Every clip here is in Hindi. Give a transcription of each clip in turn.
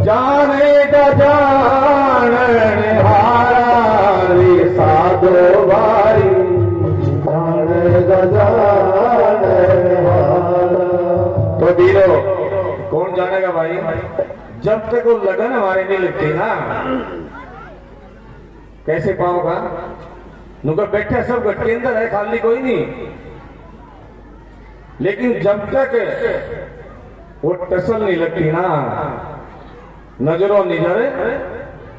जानेगा जानने हारा रे साधो भाई, जानेगा जानने हारा। तो बीरो कौन जानेगा भाई? जब तक वो लगन हमारे नहीं लगती ना, कैसे पाओगा? नुका बैठे सब गट के अंदर है, खाली कोई नहीं। लेकिन जब तक वो टसल नहीं लगती ना, नजरों निजर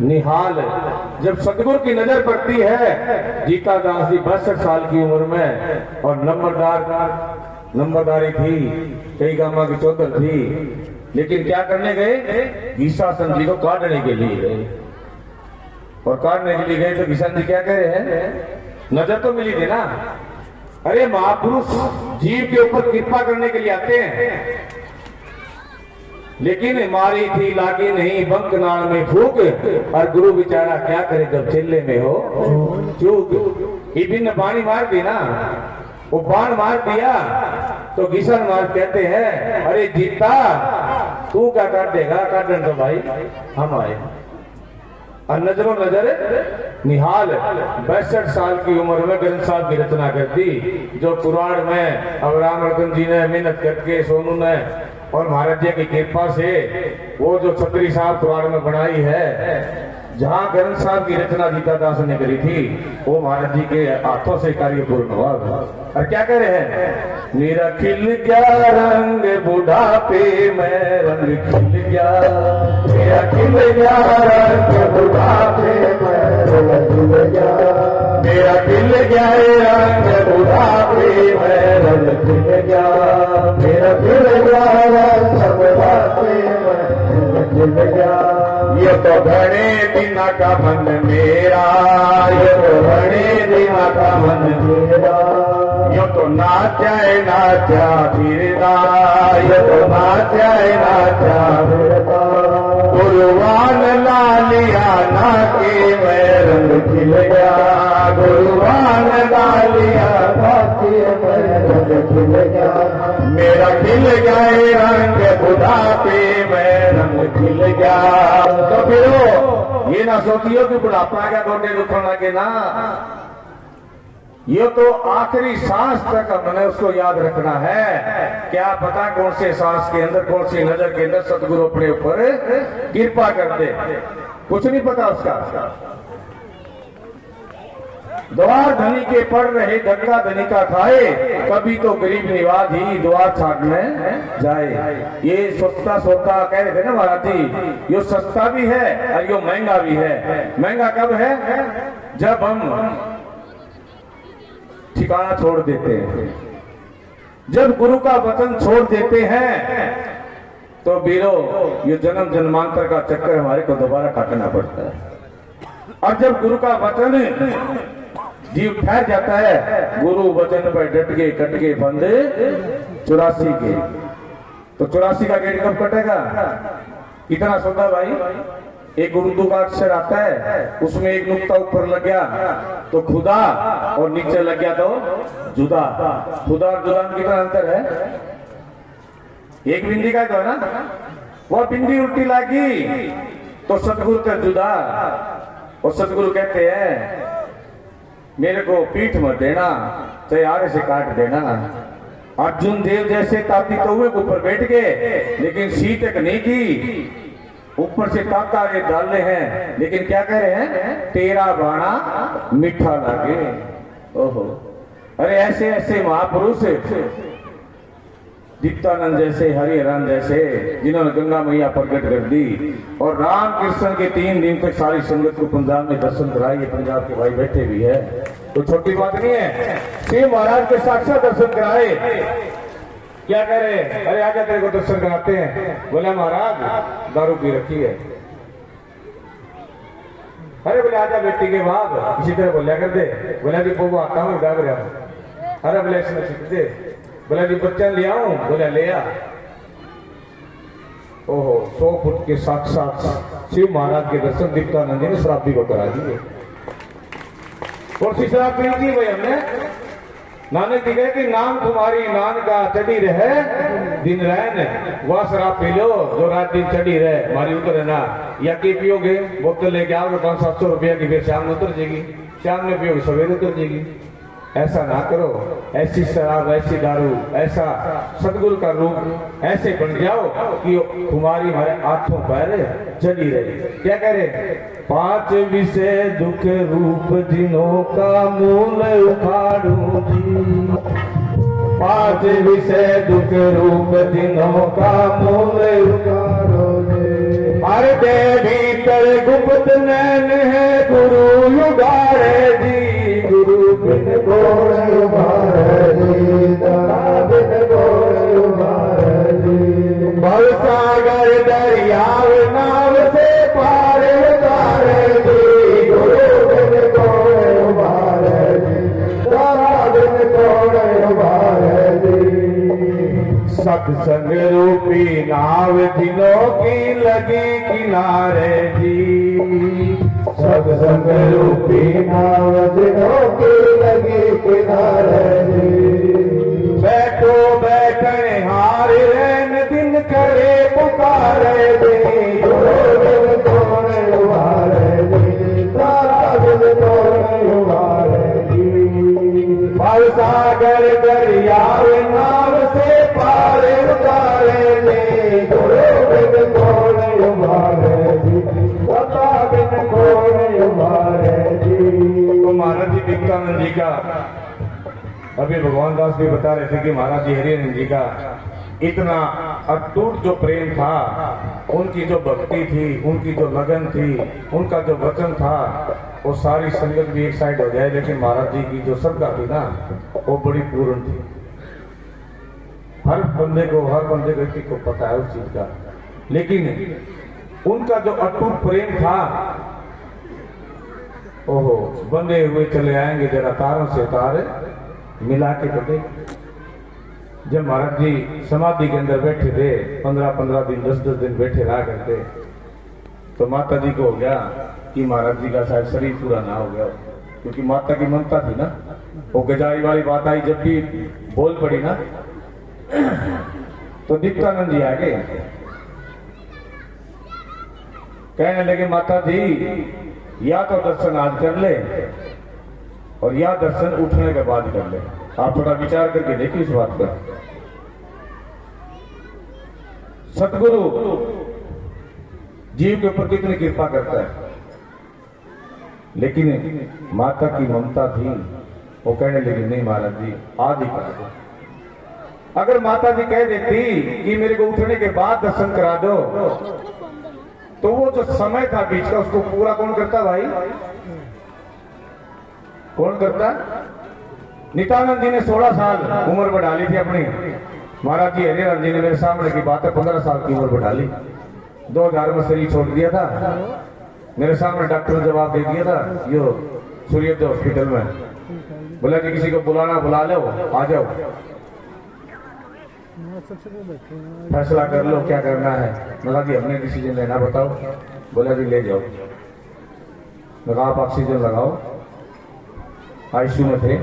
निहाल। जब सतगुरु की नजर पड़ती है, जीता दास जी 62 साल की उम्र में, और नंबरदारी थी, कई गामा की चौधर थी, लेकिन क्या करने गए? घीसासन जी को काटने के लिए गए। और काटने के लिए गए तो घीसासन जी क्या कह रहे हैं? नजर तो मिली थी ना। अरे महापुरुष जीव के ऊपर कृपा करने के लिए आते हैं, लेकिन मारी थी लागी नहीं बंक नाल में फूक, और गुरु बेचारा क्या करे जब चिल्ले में हो चूक। इबिन पानी मार दी ना, वो बाण मार दिया तो घिसन मार कहते हैं, अरे जीता तू क्या काट देगा? काटन तो भाई हम आए। और नजरों नजर निहाल 62 साल की उम्र में ग्रंथ साहब की रचना कर दी, जो पुराण में अब रामरतन जी ने मेहनत करके, सोनू ने और महाराज जी की कृपा से वो जो छतरी साहब पुराण में बनाई है, जहां ग्रंथ साहब की रचना जीता दास ने करी थी, वो महाराज जी के हाथों से कार्य पूर्ण हुआ। और क्या कह रहे हैं? मेरा खिल गया रंग बुढ़ापे में, रंग खिल गया, मेरा खिल गया रंग बुढ़ापे में, रंग खिल गया, मेरा खिल गया रंग बुढ़ापे में, रंग खिल गया, मेरा खिल गया रंग बुढ़ापे में, रंग खिल गया। ये तो घड़े बिना का मन मेरा, ये तो घड़े बिना का मन मेरा, ये तो नाचाए नाचा फिरदा, ये तो नाचाए नाचा फिरदा। गुरुवान ला लिया ना के मैं, रंग खिल गया, गुरुवान ला लिया ना के मैं, रंग खिल गया, मेरा खिल गए रंग बुढ़ापे में, रंग खिल गया। तो फिर ये ना सोचियो कि बुढ़ापा क्या गोटे दुखने लगे ना, ये तो आखिरी सांस तक हमने उसको याद रखना है। क्या पता कौन से सांस के अंदर, कौन सी नजर के अंदर सतगुरु अपने ऊपर कृपा कर दे, कुछ नहीं पता उसका। द्वार धनी के पड़ रहे धक्का धनी का खाए, कभी तो गरीब निवाज ही द्वार छाटने जाए। ये सस्ता सौदा कह रहे थे ना महाराज जी, ये सस्ता भी है और ये महंगा भी है। महंगा कब है? जब हम ठिकाना छोड़ देते हैं, जब गुरु का वचन छोड़ देते हैं, तो बीरो ये जन्म जन्मांतर का चक्कर हमारे को दोबारा काटना पड़ता है। और जब गुरु का वचन जीव ठहर जाता है, गुरु वचन पर डट के कट के बंदे 84 के, तो 84 का गेट कब कटेगा? इतना सौदा भाई, एक उर्दू का अक्षर आता है, उसमें एक नुक्ता ऊपर लग गया तो खुदा, और नीचे लग गया तो जुदा। खुदा और जुदा में कितना अंतर है? एक बिंदी का तो है ना, वो बिंदी उल्टी लगी तो सतगुरु का जुदा। और सतगुरु कहते हैं मेरे को पीठ मत देना, चाहे आरे से काट देना। अर्जुन देव जैसे ताती कौवे के ऊपर बैठ गए, लेकिन सीतक नहीं की, ऊपर से ताता ये डाले हैं, लेकिन क्या कह रहे हैं? तेरा बाणा मीठा लागे। ओहो, अरे ऐसे ऐसे महापुरुष, दीप्तानंद जैसे, हरिहरन जैसे, जिन्होंने गंगा मैया प्रकट कर दी, और राम कृष्ण के 3 दिन तक सारी संगत को पंजाब में दर्शन कराए। पंजाब के भाई बैठे भी है, तो छोटी बात नहीं है। शिव महाराज के साक्षात दर्शन कराए। क्या कह रहे? अरे आजा तेरे को दर्शन कराते हैं। बोला महाराज दारू पी रखी है। अरे बोले आजा बेटी के बाद, इसी तरह बोलिया कर दे। बोला जी पोगो आता हूँ डाब रहा। अरे बोले इसमें सीख दे। बोला जी बच्चा ले आऊं? बोला ले आ। ओहो, 100 फुट के साक्षात शिव महाराज के दर्शन दीप्तानंद जी ने शराबी को करा दिए। कौन सी शराब पी थी भाई हमने? नानक जी कहे कि नाम तुम्हारी नानका चढ़ी रहे दिन रैन, वह शराब पी लो जो रात दिन चढ़ी रहे हमारी उतर ना। या की पियोगे बोतल लेके आओगे 500-700 रुपया की, फिर शाम में उतर जाएगी, शाम में पियोगे सवेरे उतर जाएगी। ऐसा ना करो, ऐसी शराब ऐसी दारू ऐसा सतगुरु का रूप ऐसे बन जाओ कि तुम्हारी हमारे हाथों पैर चली रहे। क्या करे? 5 विषय दुख रूप जिनों का मूल उखाड़ू जी, 5 विषय दुख रूप जिनों का मूल उखाड़ो जी। हर दे भीतर गुप्त नैन है गुरु युगारे जी, गुरु बिन गोड़ उबारे जी, दाता बिन गोड़ उबारे जी। भव सागर दरियाव नाव से पार उतारे जी, गुरु बिन गोड़ उबारे जी, दाता बिन गोड़ उबारे जी। सत्संग रूपी नाव दिनों की लगी किनारे जी, सत्संग रूपी नाव दिनों की लगी किनारे जी। बैठो बैठने हार रैन दिन करे पुकारे जी, गुरु बिन गोड़ उबारे जी, दाता बिन गोड़ उबारे जी। भव सागर दरियाव नाव से पार उतारे जी, गुरु बिन गोड़ उबारे जी, दाता बिन गोड़ उबारे जी। तो महाराज जी दीप्तानंद जी का अभी भगवान दास भी बता रहे थे कि महाराज जी हरिहरन जी का इतना अटूट जो प्रेम था, उनकी जो भक्ति थी, उनकी जो लगन थी, उनका जो वचन था, वो सारी संगत भी एक साइड हो जाए, लेकिन महाराज जी की जो श्रद्धा थी ना वो बड़ी पूर्ण थी। हर बंदे को पता है उस चीज का, लेकिन उनका जो अटूट प्रेम था, ओहो बंधे हुए चले आएंगे जरा तारों से तार मिला के कटे। जब महाराज जी समाधि के अंदर बैठे थे 15-15 दिन 10-10 दिन बैठे रहा करते, तो माता जी को हो गया कि महाराज जी का शायद शरीर पूरा ना हो गया, क्योंकि माता की ममता थी ना। वो गजारी वाली बात आई, जब भी बोल पड़ी ना तो दीप्तानंद जी आगे कहने लगे, माता जी या तो दर्शन आज कर ले और या दर्शन उठने के बाद कर ले। आप थोड़ा विचार करके देखिए इस बात पर। सतगुरु जीव के ऊपर कितनी कृपा करता है, लेकिन माता की ममता थी, वो कहने लगी नहीं महाराज जी आज ही करा दो। अगर माता जी कह देती कि मेरे को उठने के बाद दर्शन करा दो, तो वो जो समय था बीच का उसको पूरा कौन करता भाई? कौन करता? नित्यानंद जी ने 16 साल उम्र बढ़ा ली थी अपनी। महाराज जी हरिहरन जी ने मेरे सामने की बात है 15 साल की उम्र बढ़ा ली। 2000 में शरीर छोड़ दिया था। मेरे सामने डॉक्टर ने जवाब दे दिया था यो सूर्योदय हॉस्पिटल में, बोला कि किसी को बुलाना बुला लो, आ जाओ, फैसला कर लो क्या करना है। बोला कि हमने डिसीजन लेना, बताओ। बोला कि ले जाओ। लगा आप ऑक्सीजन लगाओ। आईसीयू में थे।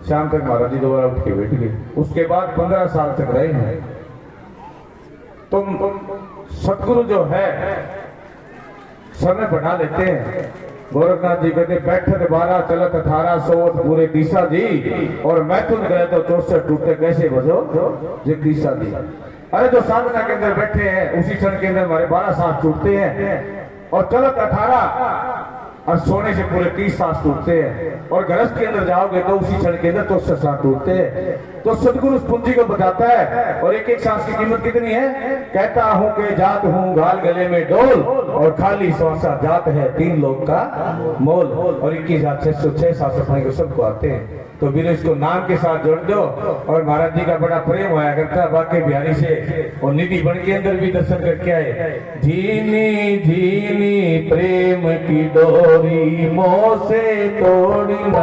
शाम तक महाराज जी दोबारा उठ के बैठ गए। उसके बाद 15 साल तक रहे हैं। तुम सतगुरु जो है समय बढ़ा लेते हैं। गोरखनाथ जी कहते बैठक 12 चलत 18 सोच पूरे तीसा जी, और मैथुन गए तो 64 टूटे कैसे बजो जो तीसा जी। अरे जो साधना के अंदर बैठे हैं उसी क्षण के अंदर हमारे 12 सांस टूटते हैं, और चलत 18 और सोने से पूरे 30 सांस टूटते हैं, और गरज के अंदर जाओगे तो उसी क्षण के अंदर तो 64 सांस टूटते हैं। तो सतगुरु उस पूंजी को बताता है। और एक एक सांस की कीमत कितनी है? कहता हूं कि जात हूं गाल गले में डोल, और खाली श्वासा जात है 3 लोग का मोल। और 21,606 सांस सफाई को सबको आते हैं। तो वीर इसको नाम के साथ जोड़ दो। और महाराज जी का बड़ा प्रेम होया करता बाकी बिहारी से, और निधि बन के अंदर भी दर्शन करके आए। धीनी धीनी प्रेम की डोरी मोह से तोड़ी न,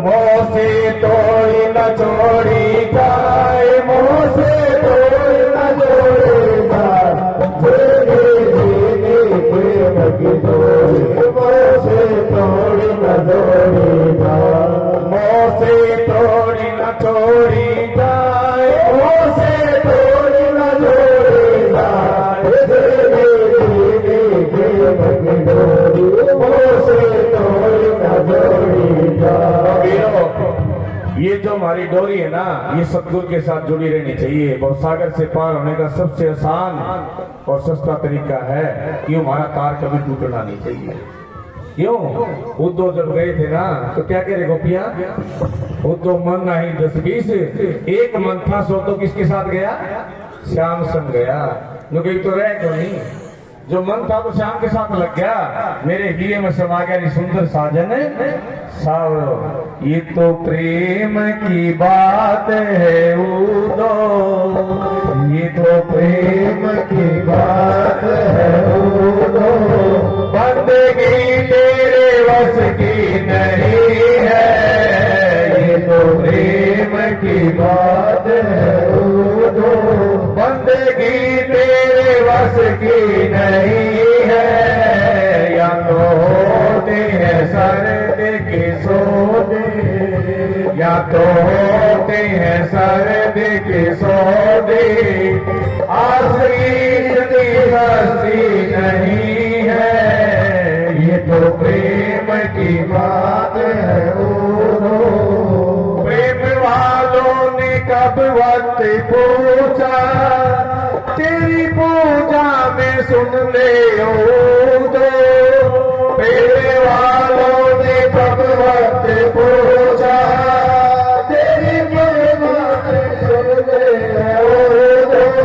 मोह से तोड़ी न छोड़ी जाए, मोह से तोड़ी न छोड़ी जाए। धीनी प्रेम की डोरी मोह से तोड़ी न छोड़ी जाए। ये जो हमारी डोरी है ना, ये सतगुरु के साथ जुड़ी रहनी चाहिए। वो सागर से पार होने का सबसे आसान और सस्ता तरीका है कि हमारा तार कभी टूटना नहीं चाहिए। क्यों? उद्धव जब गए थे ना तो क्या कह रहे गोपिया? उद्धव मन नहीं 10-20, एक मन था सो तो किसके साथ गया? श्याम संग गया। क्योंकि तो रह क्यों नहीं, जो मन था तो श्याम के साथ लग गया। मेरे हिये में समा गया सुंदर साजन सावरो। ये तो प्रेम की बात है उद्धव, ये तो प्रेम की बात है उद्धव। बंदगी तेरे बस की नहीं है, ये तो प्रेम की बात है उद्धव। बंदगी तेरे बस की नहीं है, या तो होते हैं सर्द के सौदे, या तो होते हैं सर्द के सौदे। आसरी सस्ती नहीं है, ये तो प्रेम की बात है उद्धव। प्रेम वालों ने कब वक्त पूछा, तेरी पूजा में सुन ले उद्धव। प्रेम वालों ने कब वक्त पूछा, तेरी पूजा में सुन ले उद्धव।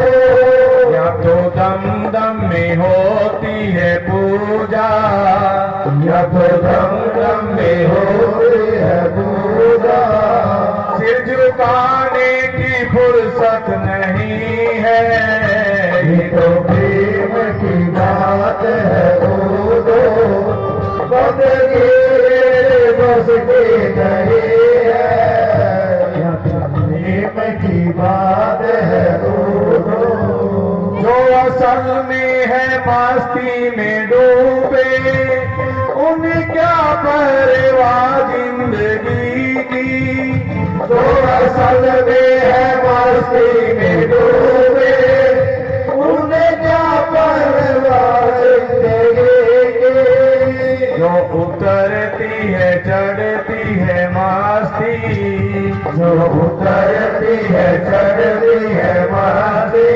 या तो दम दम में होती है पूजा, या तो दम दम में होती है पूजा। सिर झुकाने की फुर्सत नहीं है, ये तो प्रेम की बात है उद्धव। बंदगी बस की नहीं है, ये तो प्रेम की बात है उद्धव। जो असल में है मस्ती में डूबे, उन्हें क्या परवाह जिंदगी की। जो असल में है मस्ती में डूबे, उन्हें क्या परवाह जिंदगी की। जो उतरती है चढ़ती है मस्ती, जो उतरती है चढ़ती है मस्ती।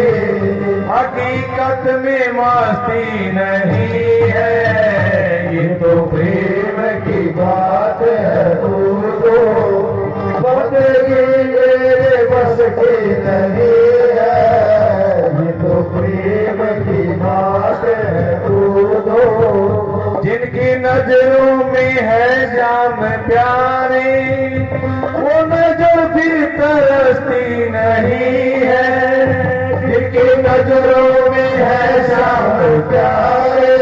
हकीकत में मस्ती नहीं है, ये तो प्रेम की बात है उद्धव। बंदगी मेरे बस की नहीं है, ये तो प्रेम की बात है उद्धव। जिनकी नजरों में है जाम प्यारे, वो नजर फिर तरसती नहीं है। जिनकी नजरों में है जाम प्यारे,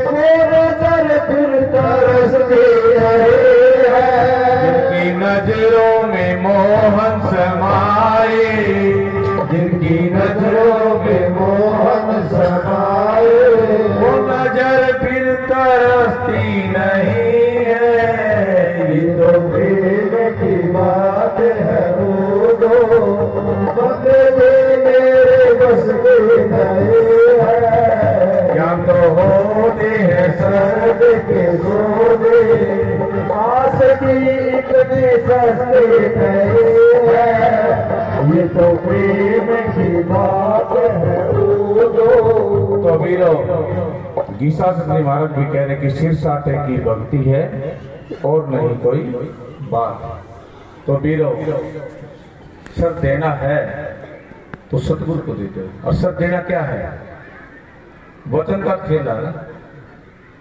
वो नजर फिर तरसती नहीं है। जिनकी नजरों में मोहन समाए, जिनकी नजरों में मोहन समाए, वो नजर फिर तरसती नहीं है, ये तो प्रेम की बात है उद्धव। बंदगी मेरे बस की नहीं है, या तो होते हैं सर्द के सौदे। आसरी इतनी सस्ती नहीं है, ये तो प्रेम की बात है उद्धव। तो वीरो गीसा सतरी महाराज भी कह रहे कि सिर साटे की भक्ति है और नहीं कोई बात। तो वीरो सर देना है तो सतगुरु को देते हो। और सर देना क्या है? वचन का खेल है ना।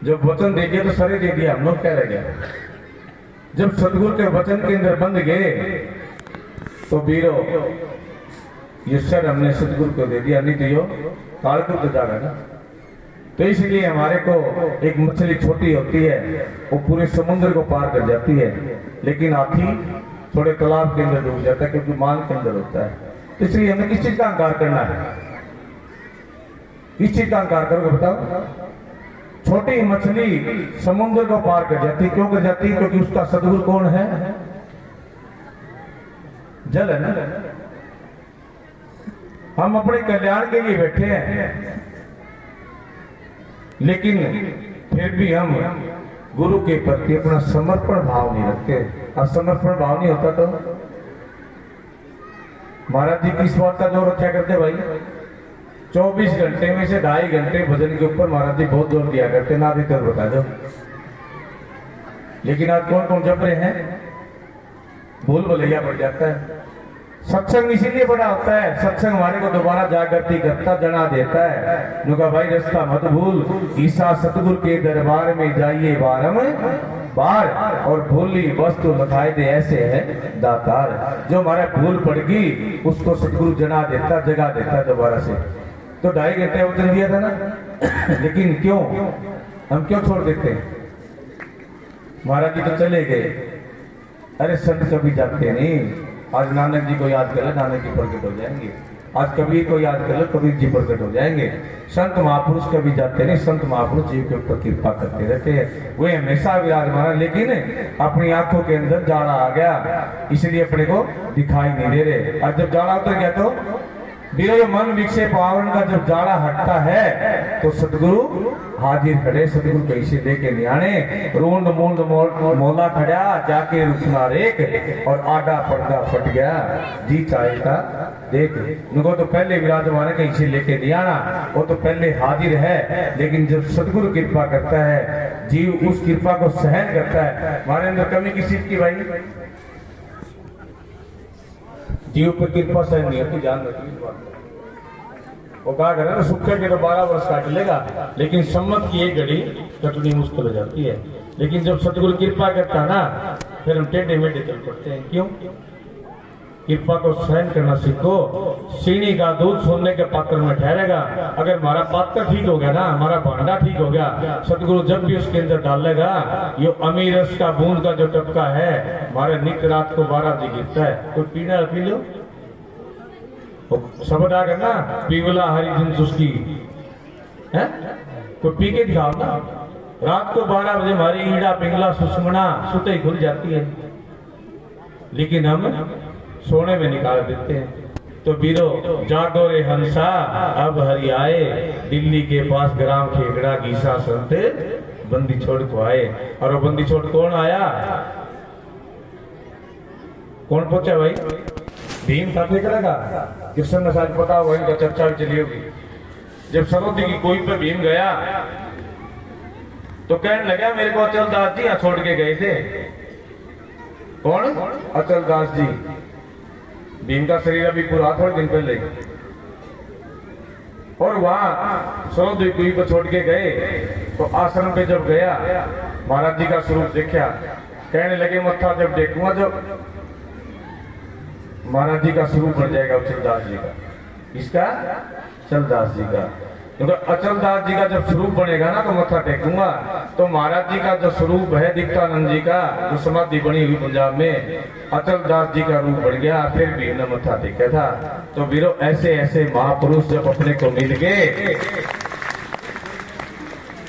जब वचन दे दिया तो सरे दे दिया, हम लोग क्या रह गया। जब सतगुरु के वचन के अंदर बंध गए तो वीरो ये सर हमने सतगुरु को दे दिया, नहीं तो यो काल को तो जाएगा ना। तो इसलिए हमारे को एक मछली छोटी होती है, वो पूरे समुद्र को पार कर जाती है, लेकिन हाथी थोड़े तालाब के अंदर डूब जाता है क्योंकि मान के अंदर होता है। तो इसलिए हमें किस चीज का अहंकार करना है? किस चीज का अहंकार करोगे बताओ? छोटी मछली समुद्र को पार कर जाती, क्यों कर जाती? क्योंकि उसका सदगुरु कौन है? जल है ना। हम अपने कल्याण के लिए बैठे हैं, लेकिन फिर भी हम गुरु के प्रति अपना समर्पण भाव नहीं रखते। और समर्पण भाव नहीं होता तो महाराज जी किस बात का जोर रखा करते भाई? 24 घंटे में से 2.5 घंटे भजन के ऊपर महाराज जी बहुत जोर दिया करते। ना देते बता दो। लेकिन आज कौन कौन जप रहे हैं? भूल भुलैया पड़ जाता है। सत्संग इसीलिए बड़ा होता है, सत्संग हमारे को दोबारा जागृति करता, जना देता है। नुका भाई रास्ता मत भूल, ईसा सतगुरु के दरबार में जाइए बार और भूली वस्तु लखाए दे ऐसे है दातार। जो हमारा भूल पड़ गई उसको सतगुरु जना देता, जगा देता दोबारा से। तो 2.5 घंटे वचन दिया था ना, लेकिन क्यों हम क्यों छोड़ देते हैं? महाराज जी तो चले गए। अरे संत कभी जाते नहीं। आज नानक जी को याद कर लो, नानक जी प्रकट हो जाएंगे। आज कबीर को याद कर लो, कबीर जी प्रकट हो जाएंगे। संत महापुरुष कभी जाते नहीं। संत महापुरुष जीव के ऊपर कृपा करते रहते हैं, वे हमेशा विराजमान। लेकिन अपनी आंखों के अंदर जाड़ा आ गया, इसलिए अपने को दिखाई नहीं दे रहे। और जब जाड़ा उतर गया तो बिरह मन विक्षे पावन का जब जाड़ा हटता है तो सतगुरु हाजिर खड़े। सतगुरु कैसे देके न्याणे रोंद मूंद मोला खड़ा जाके रुकना रेक और आडा पर्दा फट गया जी चाहे था देख। उनको तो पहले विराजमान कैसे लेके नहीं आना, वो तो पहले हाजिर है। लेकिन जब सतगुरु कृपा करता है, जीव उस कृपा को सहन करता है। हमारे अंदर कमी किस चीज की भाई? जीव पर कृपा सहन नहीं होती, ध्यान रखिए इस बात। वो कहा करे ना, सूखे के तो 12 वर्ष काट लेगा, लेकिन सम्मत की एक घड़ी कटनी मुश्किल हो जाती है। लेकिन जब सतगुरु कृपा करता ना, फिर हम टेढ़े मेढ़े चल पड़ते हैं। क्यों? कृपा को सहन करना सीखो। सीनी का दूध सोने के पात्र में ठहरेगा। अगर हमारा पात्र ठीक हो गया ना, हमारा भांडा ठीक हो गया, सतगुरु जब भी उसके अंदर डालेगा, ये अमीरस का बूंद का जो टपका है हमारे नित रात को 12 बजे गिरता है। कोई पीना पी लो, शब्द आ करना पीवला हरी दिन चुस्की है, कोई पी के दिखाओ ना। रात को 12 बजे हमारी ईड़ा पिंगला सुषमना सुते खुल जाती है, लेकिन हम सोने में निकाल देते हैं। तो बीरो जागो रे हंसा अब हरि आए, दिल्ली के पास ग्राम खेकड़ा गीसा संत बंदी छोड़ को आए। और वो बंदी छोड़ कौन आया? कौन पहुंचा भाई? भीम था खेकड़ा का। किशन ने शायद पता हुआ, इनका चर्चा भी चली होगी। जब सरोदी की कोई पे भीम गया तो कहने लगा मेरे को अचल दास जी यहाँ छोड़ के गए थे। कौन? अचल दास जी। भीम का शरीर अभी पूरा थोड़े दिन पहले, और वहां सरोदी कुई को छोड़ के गए तो आश्रम पे जब गया, महाराज जी का स्वरूप देखा, कहने लगे मत्था जब देखूंगा जब महाराज जी का स्वरूप बन जाएगा अचलदास जी का। इसका अचलदास जी का, क्योंकि अचलदास जी का जब स्वरूप बनेगा ना तो मत्था टेकूंगा। तो महाराज जी का जो स्वरूप है दीप्तानंद जी का, जो समाधि बनी हुई पंजाब में, अचलदास जी का रूप बन गया। फिर भी ने मत्था टेका था। तो वीरो ऐसे ऐसे महापुरुष जब अपने को मिल गए,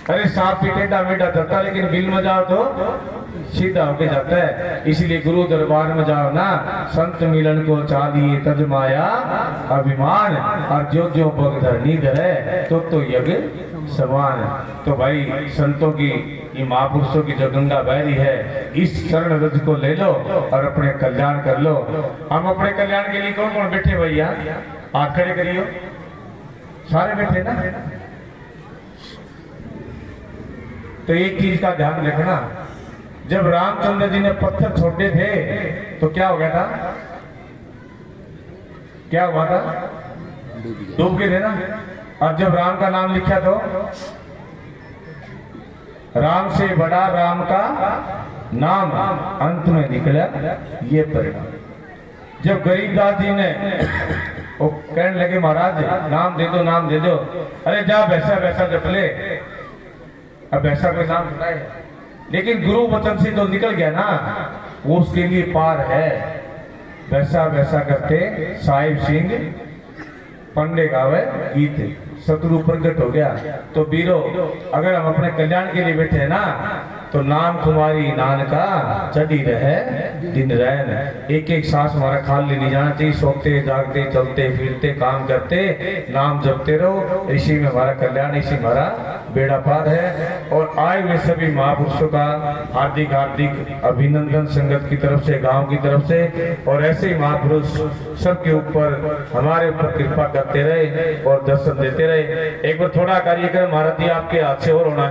अरे सांप भी टेढ़ा मेढ़ा चलता, लेकिन बिल में जाओ तो सीधा होके जाता है। इसलिए गुरु दरबार में जाओ ना, संत मिलन को चालिए तज माया अभिमान, और जो जो भक्त धरनी धरे तो यज्ञ समान। तो भाई संतों की, ये महापुरुषों की जो गंगा बह रही है, इस शरण रज को ले लो और अपने कल्याण कर लो। हम अपने कल्याण के लिए कौन कौन बैठे भैया? हाथ खड़े करियो, सारे बैठे ना। तो एक चीज का ध्यान रखना, जब रामचंद्र जी ने पत्थर छोड़े थे तो क्या हो गया था? क्या हुआ था? डूब गए थे ना। और जब राम का नाम लिखा तो राम से बड़ा राम का नाम अंत में निकला ये परिणाम। जब गरीबदास जी ने वो कहने लगे महाराज नाम दे दो, नाम दे दो। अरे जा वैसा वैसा जप ले। अब वैसा कोई नाम सुना है, लेकिन गुरु वचन से जो निकल गया ना, वो उसके लिए पार है। वैसा वैसा करते साहिब सिंह पंडे गावे गीत, शत्रु प्रकट हो गया। तो बीरो अगर हम अपने कल्याण के लिए बैठे हैं ना, तो नाम तुम्हारी नानका चढ़ी रहे दिन रैन। एक एक सांस हमारा खाली नहीं जाना चाहिए। सोते जागते चलते फिरते काम करते नाम जपते रहो, इसी में हमारा कल्याण, इसी हमारा बेड़ा पार है। और आए हुए सभी महापुरुषों का हार्दिक हार्दिक अभिनंदन संगत की तरफ से, गांव की तरफ से। और ऐसे ही महापुरुष सबके ऊपर हमारे ऊपर कृपा करते रहे और दर्शन देते रहे। एक बार थोड़ा कार्यक्रम महाराज जी आपके हाथ से और होना